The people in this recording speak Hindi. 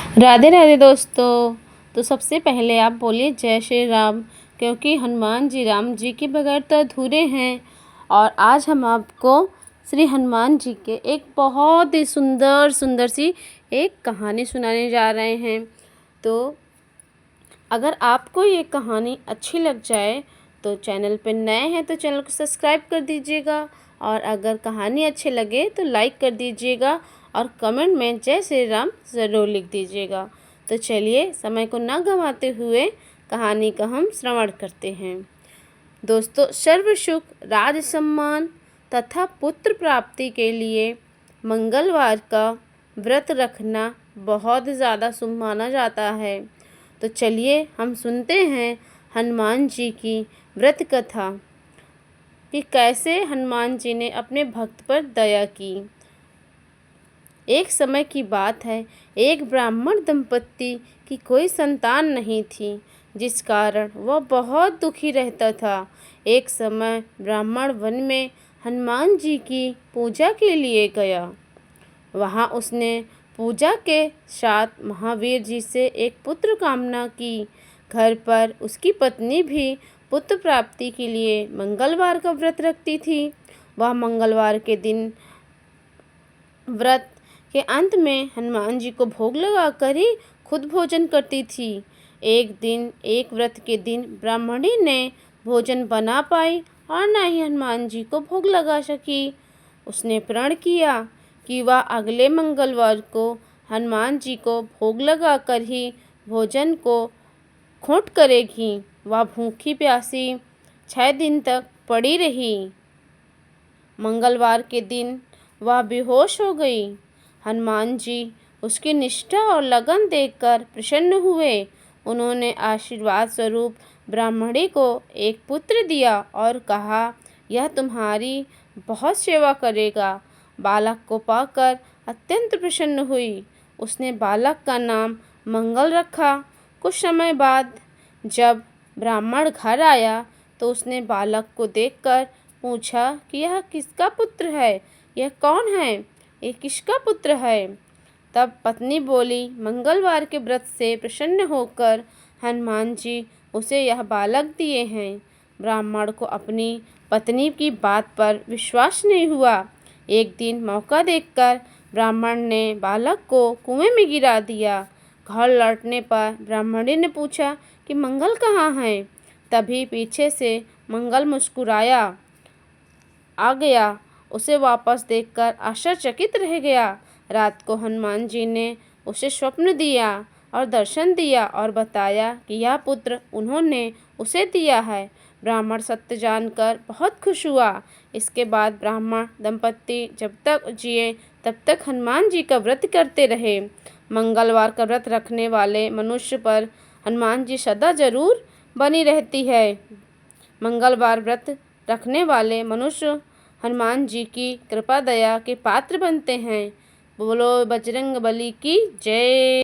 राधे राधे दोस्तों। तो सबसे पहले आप बोलिए जय श्री राम, क्योंकि हनुमान जी राम जी के बगैर तो अधूरे हैं। और आज हम आपको श्री हनुमान जी के एक बहुत ही सुंदर सी एक कहानी सुनाने जा रहे हैं। तो अगर आपको ये कहानी अच्छी लग जाए तो चैनल पर नए हैं तो चैनल को सब्सक्राइब कर दीजिएगा, और अगर कहानी अच्छी लगे तो लाइक कर दीजिएगा और कमेंट में जय श्री राम ज़रूर लिख दीजिएगा। तो चलिए समय को ना गंवाते हुए कहानी का हम श्रवण करते हैं। दोस्तों, सर्व सुख राज सम्मान तथा पुत्र प्राप्ति के लिए मंगलवार का व्रत रखना बहुत ज़्यादा शुभ माना जाता है। तो चलिए हम सुनते हैं हनुमान जी की व्रत कथा कि कैसे हनुमान जी ने अपने भक्त पर दया की। एक समय की बात है, एक ब्राह्मण दंपत्ति की कोई संतान नहीं थी, जिस कारण वह बहुत दुखी रहता था। एक समय ब्राह्मण वन में हनुमान जी की पूजा के लिए गया। वहाँ उसने पूजा के साथ महावीर जी से एक पुत्र कामना की। घर पर उसकी पत्नी भी पुत्र प्राप्ति के लिए मंगलवार का व्रत रखती थी। वह मंगलवार के दिन व्रत के अंत में हनुमान जी को भोग लगाकर ही खुद भोजन करती थी। एक दिन एक व्रत के दिन ब्राह्मणी ने भोजन बना पाई और न ही हनुमान जी को भोग लगा सकी। उसने प्रण किया कि वह अगले मंगलवार को हनुमान जी को भोग लगाकर ही भोजन को खोट करेगी। वह भूखी प्यासी 6 दिन तक पड़ी रही। मंगलवार के दिन वह बेहोश हो गई। हनुमान जी उसकी निष्ठा और लगन देखकर प्रसन्न हुए। उन्होंने आशीर्वाद स्वरूप ब्राह्मणी को एक पुत्र दिया और कहा, यह तुम्हारी बहुत सेवा करेगा। बालक को पाकर अत्यंत प्रसन्न हुई। उसने बालक का नाम मंगल रखा। कुछ समय बाद जब ब्राह्मण घर आया तो उसने बालक को देखकर पूछा कि यह किसका पुत्र है, यह कौन है, ये किसका पुत्र है। तब पत्नी बोली, मंगलवार के व्रत से प्रसन्न होकर हनुमान जी उसे यह बालक दिए हैं। ब्राह्मण को अपनी पत्नी की बात पर विश्वास नहीं हुआ। एक दिन मौका देखकर ब्राह्मण ने बालक को कुएं में गिरा दिया। घर लौटने पर ब्राह्मणी ने पूछा कि मंगल कहाँ है। तभी पीछे से मंगल मुस्कुराया आ गया। उसे वापस देखकर आश्चर्यचकित रह गया। रात को हनुमान जी ने उसे स्वप्न दिया और दर्शन दिया और बताया कि यह पुत्र उन्होंने उसे दिया है। ब्राह्मण सत्य जानकर बहुत खुश हुआ। इसके बाद ब्राह्मण दंपत्ति जब तक जिए तब तक हनुमान जी का व्रत करते रहे। मंगलवार का व्रत रखने वाले मनुष्य पर हनुमान जी सदा जरूर बनी रहती है। मंगलवार व्रत रखने वाले मनुष्य हनुमान जी की कृपा दया के पात्र बनते हैं। बोलो बजरंग बली की जय।